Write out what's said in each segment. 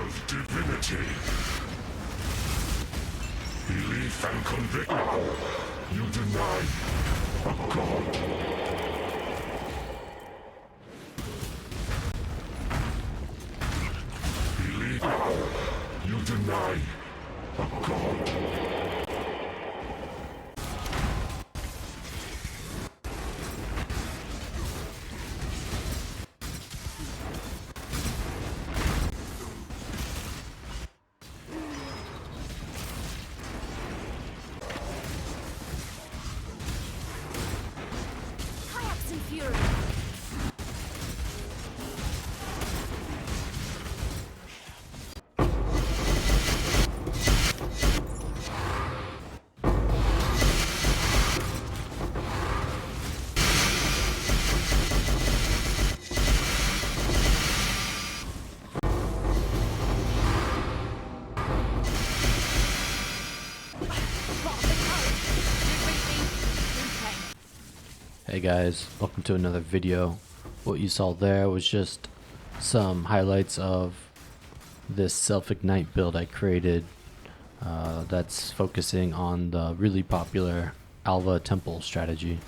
of divinity. Belief and conviction. You deny a god. Belief. You deny a god. Hey guys, welcome to another video. What you saw there was just some highlights of this self-ignite build I created that's focusing on the really popular Alva temple strategy.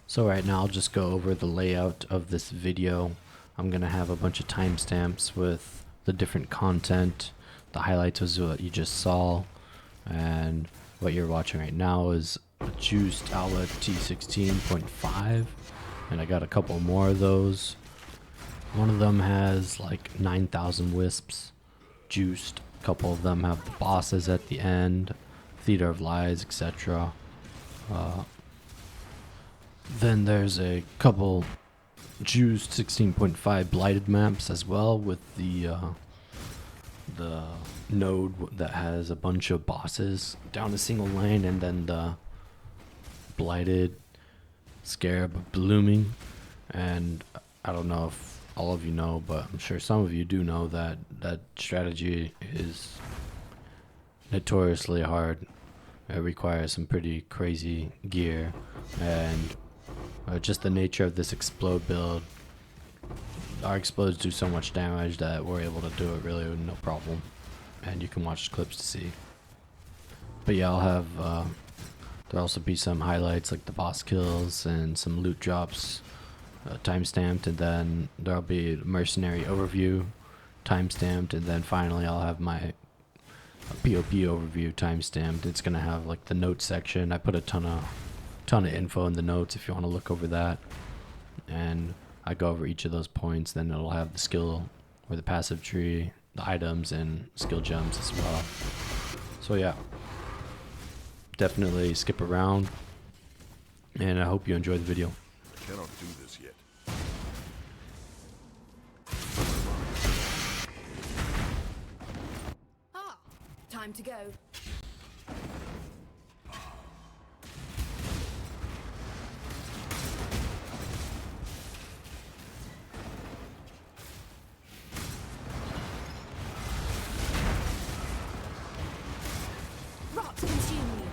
So right now I'll just go over the layout of this video. I'm gonna have a bunch of timestamps with the different content. The highlights was what you just saw, and what you're watching right now is a Juiced Alva T16.5, and I got a couple more of those. One of them has like 9,000 wisps juiced. A couple of them have the bosses at the end, Theater of Lies, etc. Then there's a couple juiced 16.5 blighted maps as well, with the node that has a bunch of bosses down a single lane, and then the blighted scarab blooming. And I don't know if all of you know, but I'm sure some of you do know that that strategy is notoriously hard. It requires some pretty crazy gear, and just the nature of this explode build, our explodes do so much damage that we're able to do it really with no problem, and you can watch clips to see. But yeah, I'll have there'll also be some highlights like the boss kills and some loot drops timestamped, and then there'll be Mercenary Overview timestamped, and then finally I'll have my POP overview timestamped. It's gonna have like the notes section. I put a ton of info in the notes if you want to look over that, and I go over each of those points. Then it'll have the skill or the passive tree, the items, and skill gems as well. So yeah, definitely skip around, and I hope you enjoy the video. I cannot do this yet. Time to go. Rot consume you.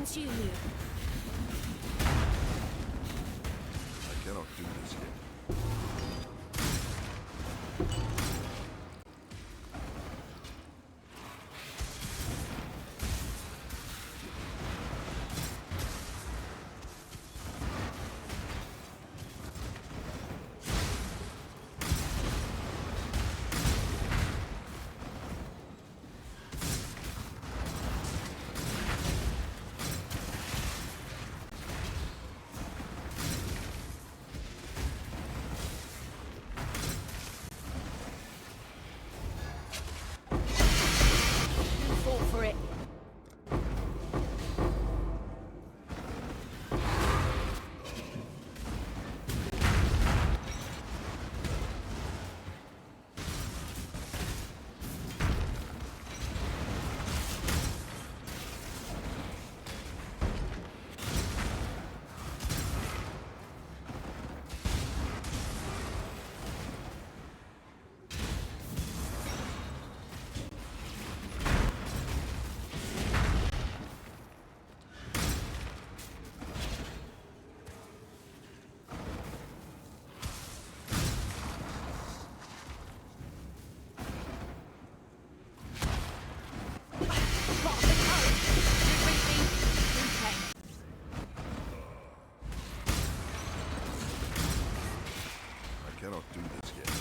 consume you. I cannot do this yet. You fought for it. I cannot do this yet.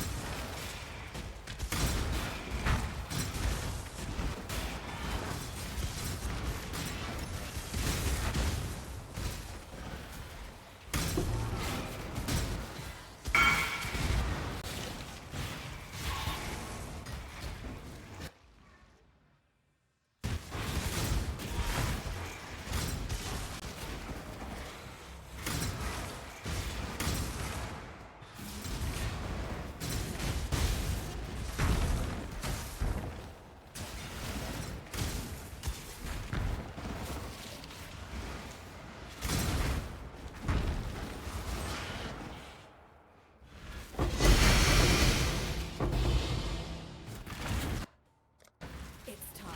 It's time.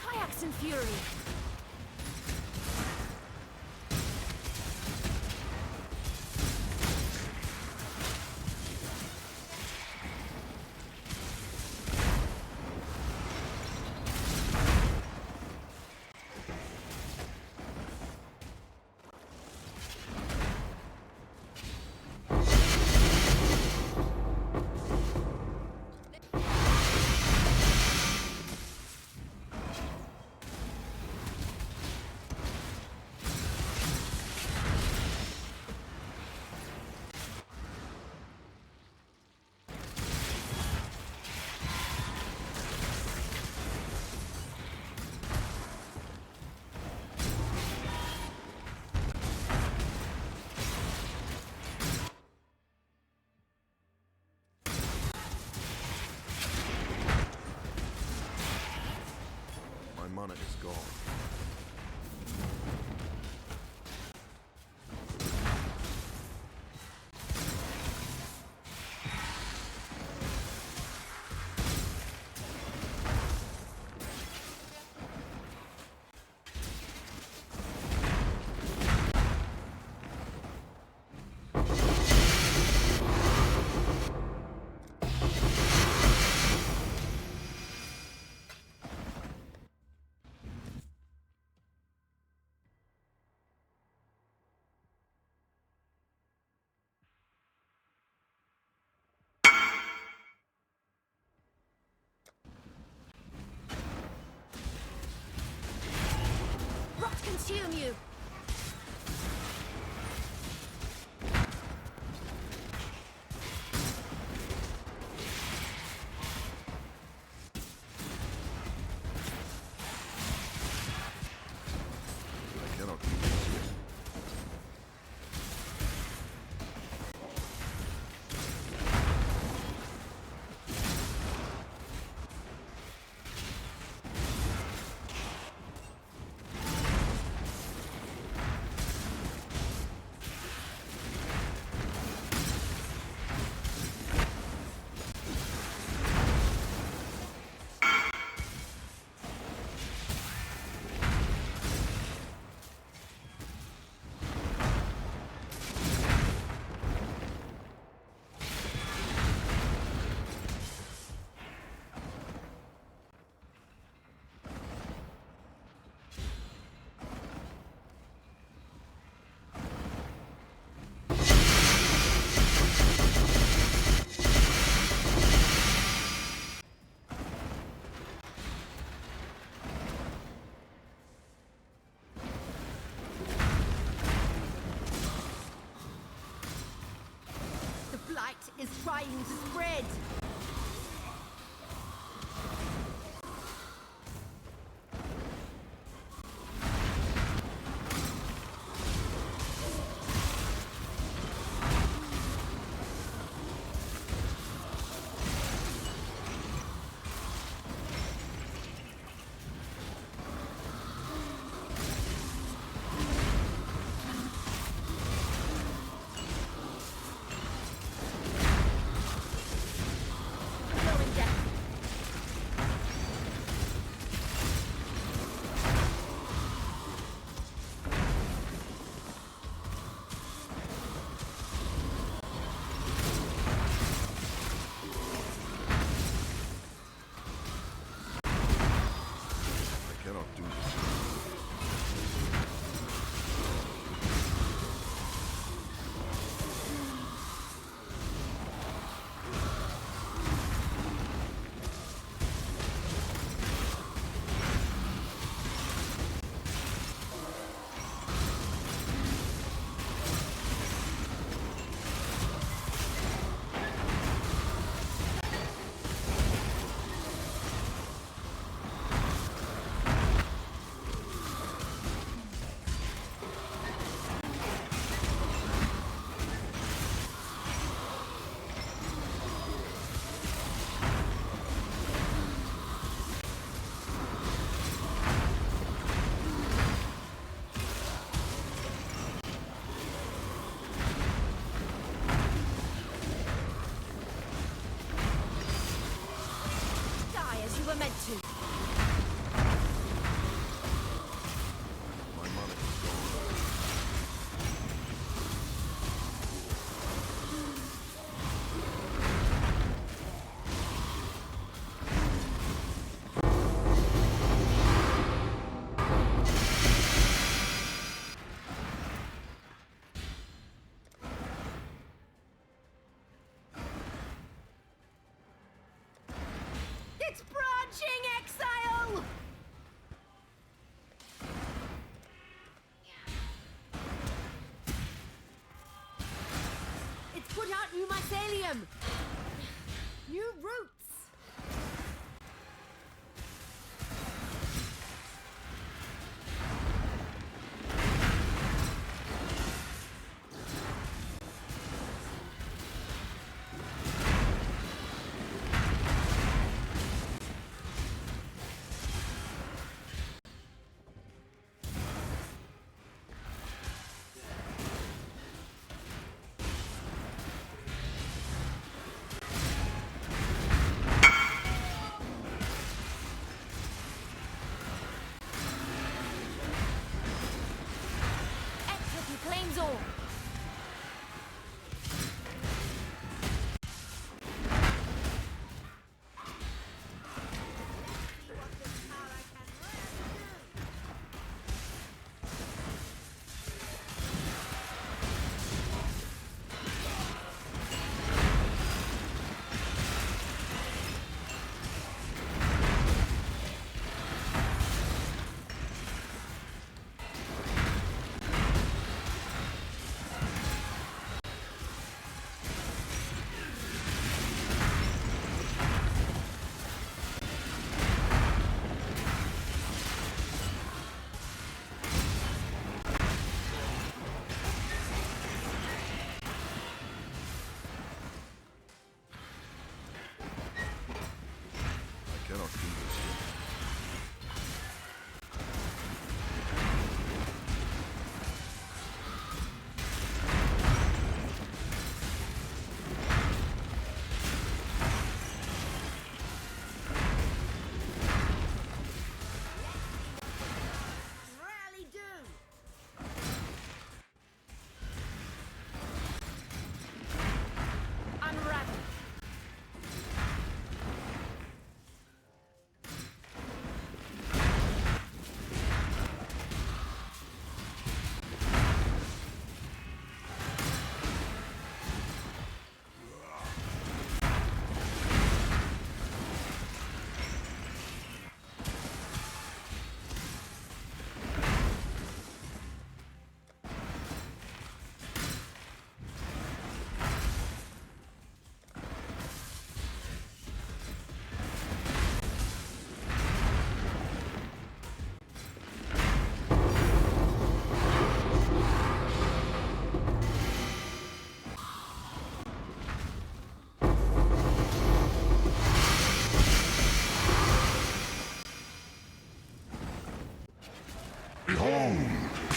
Kayaks and fury. My mana is gone. is trying to spread. Going down. I cannot do this yet. Die as you were meant to. My mana is gone. It's branching exile! It's put out new mycelium! New roots!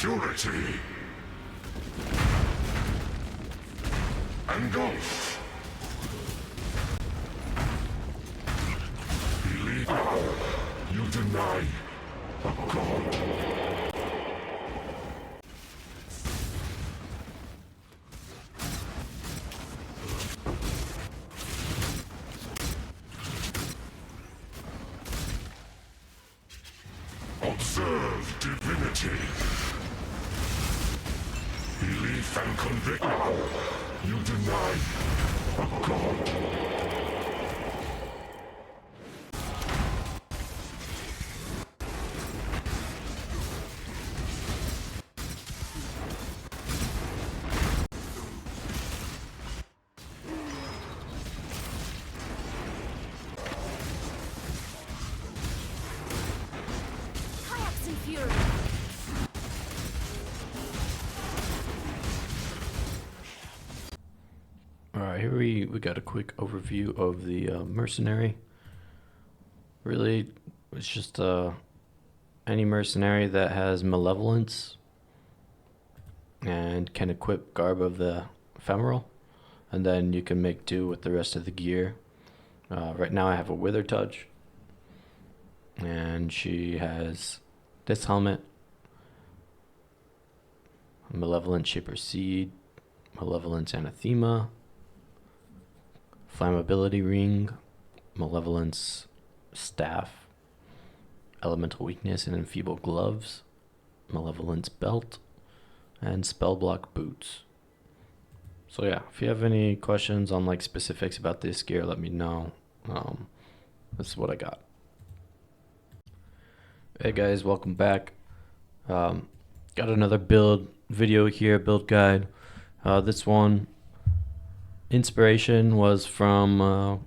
Purity. Engulf. Believe now. You deny a god. Observe divinity. Belief and conviction. You deny a god. Kayaks in fury. Alright, here we got a quick overview of the mercenary. Really, it's just any mercenary that has malevolence and can equip garb of the ephemeral, and then you can make do with the rest of the gear. Right now I have a wither touch, and she has this helmet, malevolent shaper seed, malevolence anathema, flammability ring, malevolence staff, elemental weakness and enfeeble gloves, malevolence belt, and spell block boots. So yeah, if you have any questions on like specifics about this gear, let me know. This is what I got. Hey guys, welcome back. Got another build video here, build guide. This one inspiration was from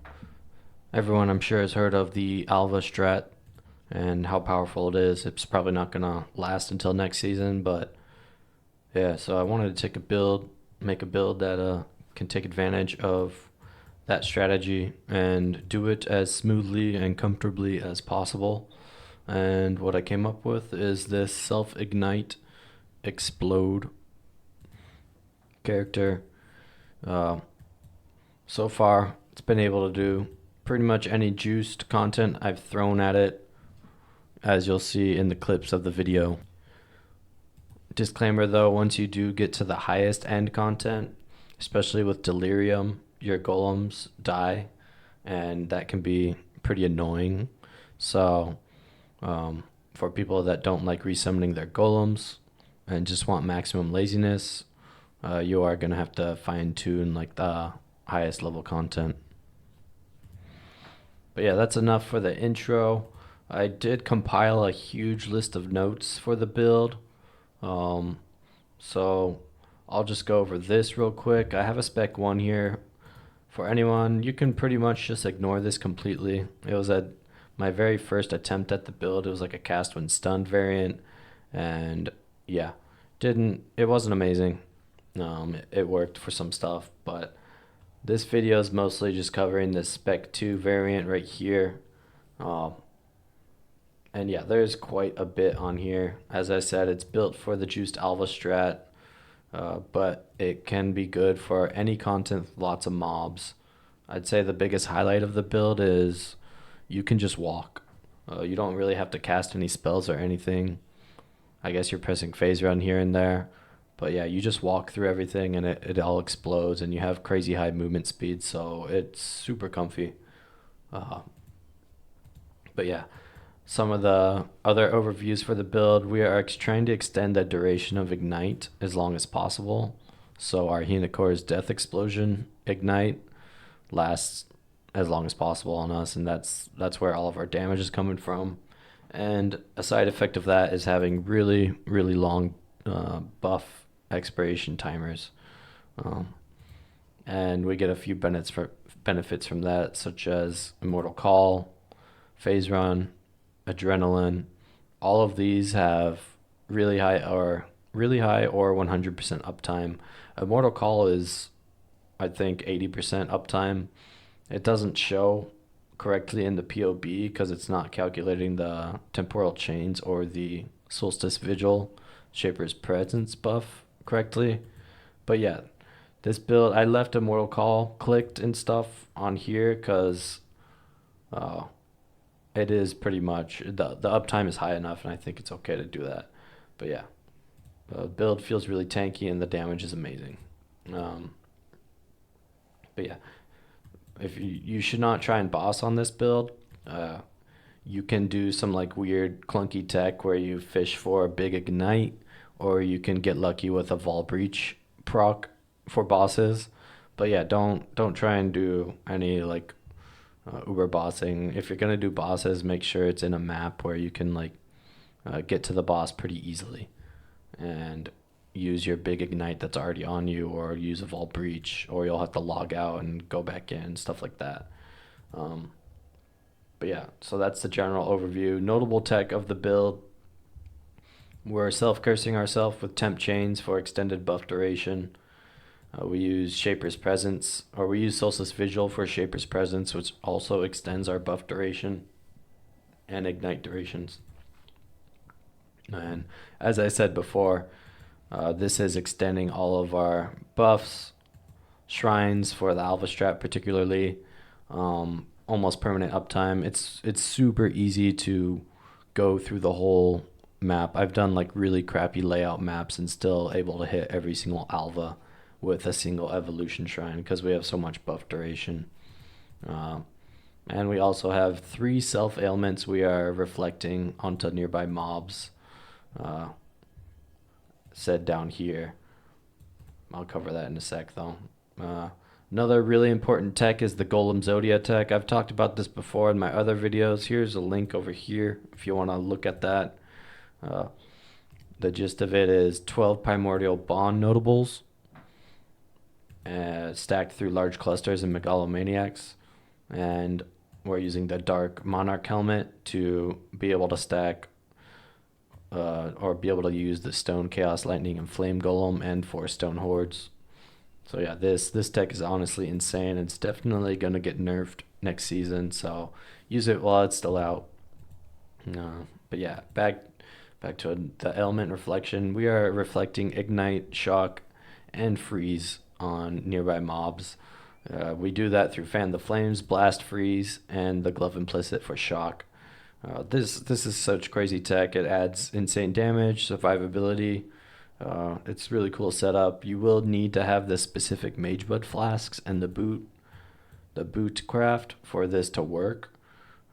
everyone I'm sure has heard of the Alva strat and how powerful it is. It's probably not gonna last until next season, but yeah, so I wanted to take a build, make a build that can take advantage of that strategy and do it as smoothly and comfortably as possible. And what I came up with is this self-ignite explode character. So far, it's been able to do pretty much any juiced content I've thrown at it, as you'll see in the clips of the video. Disclaimer though, once you do get to the highest end content, especially with delirium, your golems die, and that can be pretty annoying. So for people that don't like resummoning their golems and just want maximum laziness, you are gonna have to fine tune like the highest level content. But yeah, that's enough for the intro. I did compile a huge list of notes for the build, so I'll just go over this real quick. I have a spec 1 here. For anyone, you can pretty much just ignore this completely. It was my very first attempt at the build. It was like a cast when stunned variant, and yeah, it wasn't amazing. It worked for some stuff, but this video is mostly just covering the spec 2 variant right here. And yeah, there's quite a bit on here. As I said, it's built for the Juiced Alva strat, but it can be good for any content with lots of mobs. I'd say the biggest highlight of the build is you can just walk. You don't really have to cast any spells or anything. I guess you're pressing phase run here and there, but yeah, you just walk through everything and it all explodes, and you have crazy high movement speed, so it's super comfy. But yeah, some of the other overviews for the build, we are trying to extend the duration of Ignite as long as possible. So our Hinakore's Death Explosion Ignite lasts as long as possible on us, and that's where all of our damage is coming from. And a side effect of that is having really, really long buff expiration timers. And we get a few benefits from that, such as Immortal Call, Phase Run, Adrenaline. All of these have really high or 100% uptime. Immortal Call is, I think, 80% uptime. It doesn't show correctly in the POB because it's not calculating the temporal chains or the solstice vigil Shaper's Presence buff correctly. But yeah, this build, I left Immortal Call clicked and stuff on here because it is pretty much, the uptime is high enough, and I think it's okay to do that. But yeah, the build feels really tanky, and the damage is amazing. But yeah, if you should not try and boss on this build. You can do some like weird clunky tech where you fish for a big ignite, or you can get lucky with a vaal breach proc for bosses. But yeah, don't try and do any like uber bossing. If you're gonna do bosses, make sure it's in a map where you can like get to the boss pretty easily, and use your big ignite that's already on you, or use a vaal breach, or you'll have to log out and go back in, stuff like that. But yeah, so that's the general overview. Notable tech of the build: we're self-cursing ourselves with temp chains for extended buff duration. We use Shaper's Presence, or we use Solstice Vigil for Shaper's Presence, which also extends our buff duration and ignite durations. And as I said before, this is extending all of our buffs, shrines for the Alva strat particularly, almost permanent uptime. It's super easy to go through the whole map. I've done like really crappy layout maps and still able to hit every single Alva with a single evolution shrine because we have so much buff duration. And we also have 3 self ailments we are reflecting onto nearby mobs, said down here. I'll cover that in a sec though. Another really important tech is the golemxodia tech. I've talked about this before in my other videos. Here's a link over here if you want to look at that. The gist of it is 12 primordial bond notables stacked through large clusters and megalomaniacs, and we're using the dark monarch helmet to be able to stack or be able to use the stone chaos lightning and flame golem and 4 stone hordes. So yeah, this tech is honestly insane. It's definitely gonna get nerfed next season, so use it while it's still out. But yeah, back to the element reflection. We are reflecting ignite, shock, and freeze on nearby mobs. We do that through fan the flames, blast, freeze, and the glove implicit for shock. This is such crazy tech. It adds insane damage, survivability. It's really cool setup. You will need to have the specific mageblood flasks and the boot craft for this to work.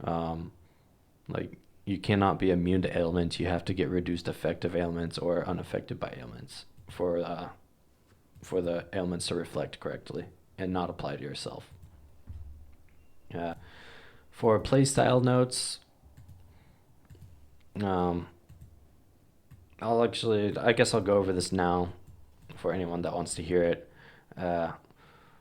Like, you cannot be immune to ailments. You have to get reduced effective ailments or unaffected by ailments for the ailments to reflect correctly and not apply to yourself. For playstyle notes, I guess I'll go over this now for anyone that wants to hear it.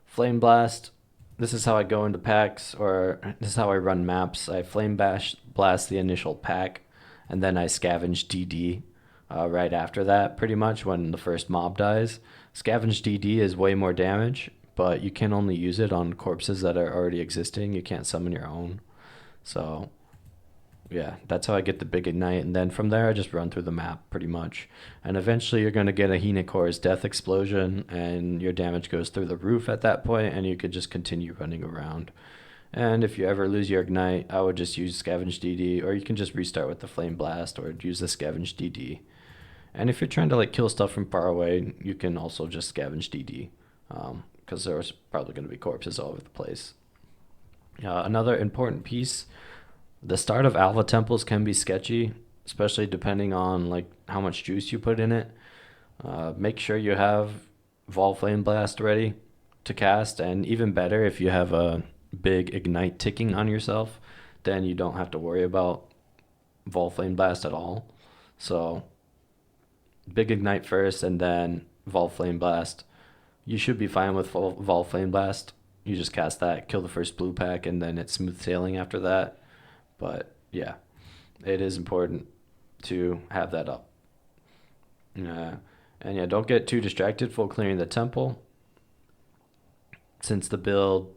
Flame Blast, this is how I go into packs, or this is how I run maps. I Flame Blast the initial pack, and then I scavenge DD right after that, pretty much when the first mob dies. Scavenge DD is way more damage, but you can only use it on corpses that are already existing. You can't summon your own. So yeah, that's how I get the big ignite, and then from there I just run through the map pretty much. And eventually you're going to get a Henicor's Death Explosion, and your damage goes through the roof at that point, and you could just continue running around. And if you ever lose your ignite, I would just use Scavenge DD, or you can just restart with the Flame Blast, or use the Scavenge DD. And if you're trying to like kill stuff from far away, you can also just Scavenge DD, because there's probably going to be corpses all over the place. Another important piece: the start of Alva temples can be sketchy, especially depending on like how much juice you put in it. Make sure you have Vaal Flame Blast ready to cast, and even better if you have a big ignite ticking on yourself, then you don't have to worry about Vaal Flame Blast at all. So big ignite first, and then Vaal Flame Blast. You should be fine with Vaal Flame Blast. You just cast that, kill the first blue pack, and then it's smooth sailing after that. But yeah, it is important to have that up. And yeah, don't get too distracted while clearing the temple. Since the build,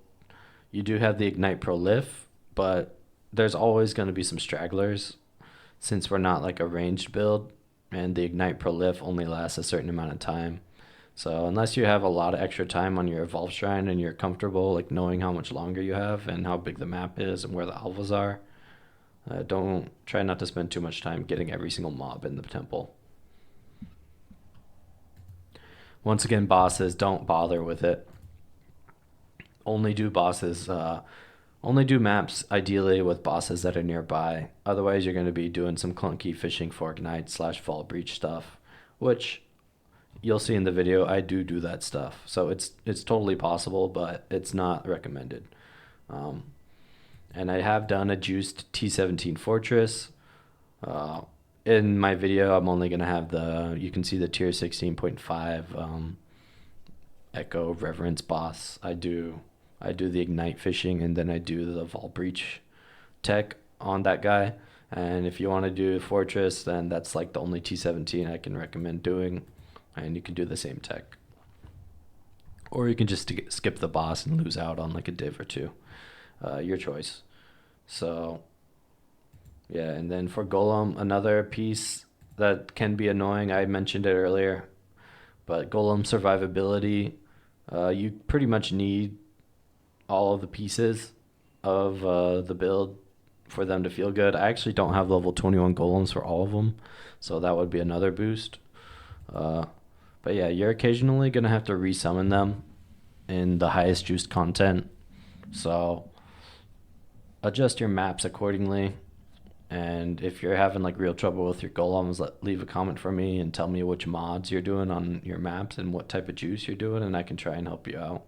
you do have the Ignite Prolif, but there's always going to be some stragglers since we're not like a ranged build. and the ignite prolif only lasts a certain amount of time. So unless you have a lot of extra time on your evolve shrine and you're comfortable like knowing how much longer you have and how big the map is and where the alvas are, don't try not to spend too much time getting every single mob in the temple. Once again, bosses, don't bother with it. Only do bosses, only do maps ideally with bosses that are nearby. Otherwise, you're going to be doing some clunky fishing for ignite / vaal breach stuff, which you'll see in the video. I do that stuff, so it's totally possible, but it's not recommended. And I have done a juiced T17 fortress. In my video, I'm only going to have you can see the tier 16.5 Echo Reverence boss. I do the ignite fishing, and then I do the vaal breach tech on that guy. And if you want to do fortress, then that's like the only T17 I can recommend doing, and you can do the same tech. Or you can just skip the boss and lose out on like a div or two. Your choice. So yeah, and then for golem, another piece that can be annoying, I mentioned it earlier, but golem survivability, you pretty much need all of the pieces of the build for them to feel good. I actually don't have level 21 golems for all of them, so that would be another boost. But yeah, you're occasionally going to have to resummon them in the highest juiced content, so adjust your maps accordingly. And if you're having like real trouble with your golems, leave a comment for me and tell me which mods you're doing on your maps and what type of juice you're doing, and I can try and help you out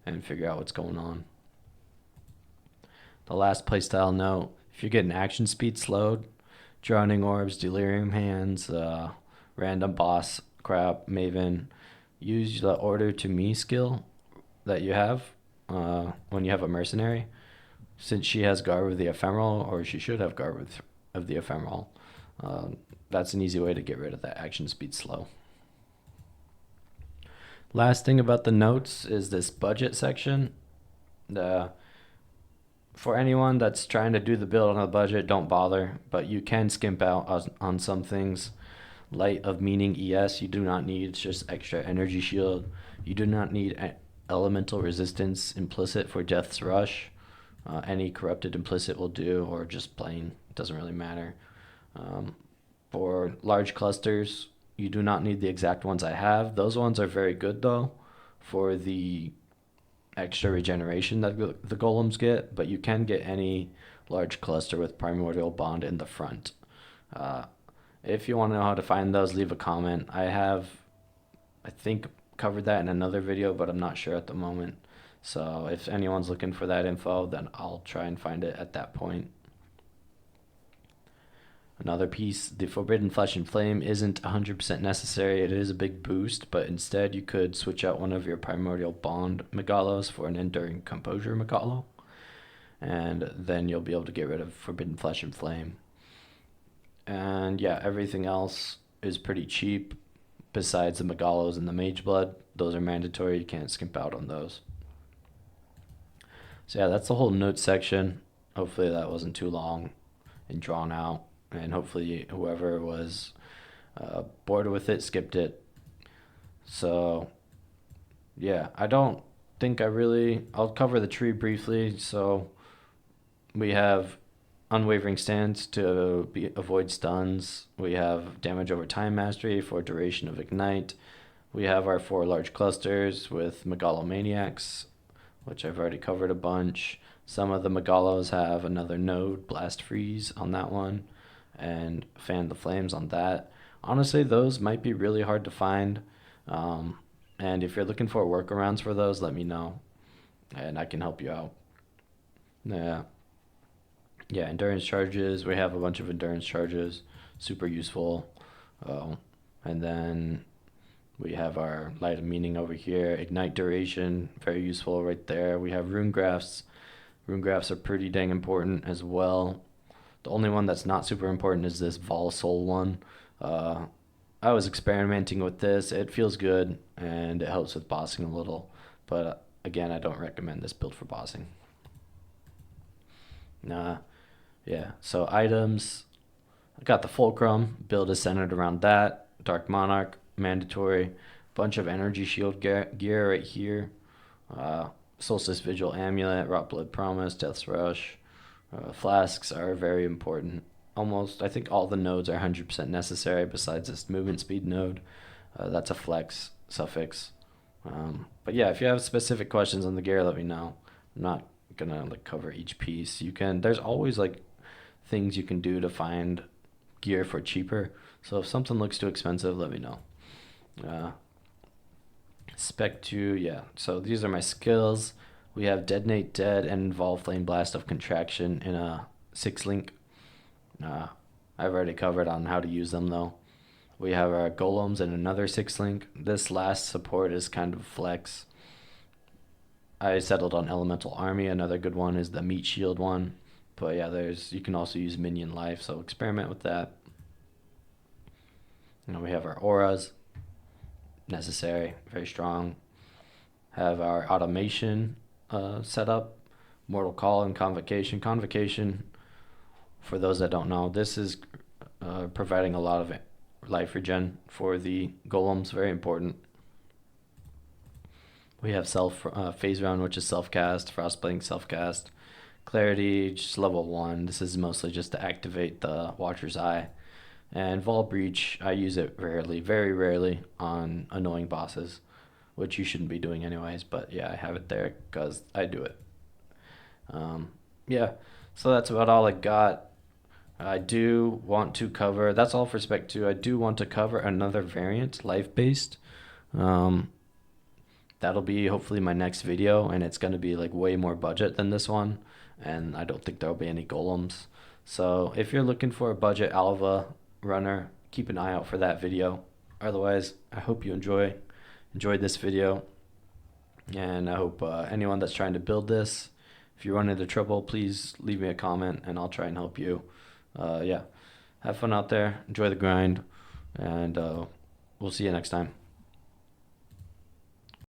and figure out what's going on. The last playstyle note, if you're getting action speed slowed, drowning orbs, delirium hands, random boss crap, maven, use the order to me skill that you have when you have a mercenary. Since she has Garb of the Ephemeral, or she should have Garb of the Ephemeral, that's an easy way to get rid of that action speed slow. Last thing about the notes is this budget section. For anyone that's trying to do the build on a budget, don't bother, but you can skimp out on some things. Light of Meaning ES you do not need, it's just extra energy shield. You do not need elemental resistance implicit for Death's Rush. Any corrupted implicit will do, or just plain, it doesn't really matter. For large clusters, you do not need the exact ones I have. Those ones are very good though for the extra regeneration that the golems get, but you can get any large cluster with Primordial Bond in the front. If you want to know how to find those, leave a comment. I think, covered that in another video, but I'm not sure at the moment. So if anyone's looking for that info, then I'll try and find it at that point. Another piece, the Forbidden Flesh and Flame isn't 100% necessary. It is a big boost, but instead you could switch out one of your Primordial Bond Megalos for an Enduring Composure Megalo, and then you'll be able to get rid of Forbidden Flesh and Flame. And yeah, everything else is pretty cheap besides the Megalos and the Mage Blood. Those are mandatory, you can't skimp out on those. So yeah, that's the whole notes section. Hopefully that wasn't too long and drawn out, and hopefully whoever was bored with it skipped it. So yeah, I don't think I'll cover the tree briefly. So we have Unwavering Stance to avoid stuns. We have Damage Over Time Mastery for duration of Ignite. We have our 4 large clusters with Megalomaniacs, which I've already covered a bunch. Some of the Megalos have another node, Blast Freeze on that one, and Fan the Flames on that. Honestly, those might be really hard to find. And if you're looking for workarounds for those, let me know, and I can help you out. Yeah, endurance charges. We have a bunch of endurance charges, super useful. And then we have our Light of Meaning over here. Ignite duration, very useful right there. We have rune graphs. Rune graphs are pretty dang important as well. The only one that's not super important is this Vaal Soul one. I was experimenting with this. It feels good and it helps with bossing a little. But again, I don't recommend this build for bossing. Yeah, so items. I got the Fulcrum. Build is centered around that. Dark Monarch, mandatory. Bunch of energy shield gear right here. Solstice Vigil Amulet, Rot Blood Promise, Death's Rush. Flasks are very important. Almost, I think all the nodes are 100% necessary besides this movement speed node. That's a flex suffix. But yeah, if you have specific questions on the gear, let me know. I'm not gonna like cover each piece. There's always like things you can do to find gear for cheaper. So if something looks too expensive, let me know. Spec 2, yeah. So these are my skills. We have Detonate Dead and Involve Flame Blast of Contraction in a 6-link. I've already covered on how to use them though. We have our golems in another 6-link. This last support is kind of flex. I settled on Elemental Army. Another good one is the Meat Shield one. But yeah, you can also use Minion Life, so experiment with that. And we have our auras. Necessary, very strong. Have our automation set up. Mortal Call and Convocation. Convocation, for those that don't know, this is providing a lot of life regen for the golems, very important. We have phase round, which is self-cast, Frostblink self-cast. Clarity, just level 1. This is mostly just to activate the Watcher's Eye. And Vaal Breach, I use it rarely, very rarely, on annoying bosses, which you shouldn't be doing anyways, but yeah, I have it there because I do it. Yeah, so that's about all I got. I do want to cover, that's all for Spec 2. I do want to cover another variant, life-based. That'll be hopefully my next video, and it's going to be like way more budget than this one, and I don't think there'll be any golems. So if you're looking for a budget Alva runner, keep an eye out for that video. Otherwise, I hope you enjoyed this video, and I hope anyone that's trying to build this, if you run into trouble, please leave me a comment and I'll try and help you. Yeah, have fun out there, enjoy the grind, and we'll see you next time.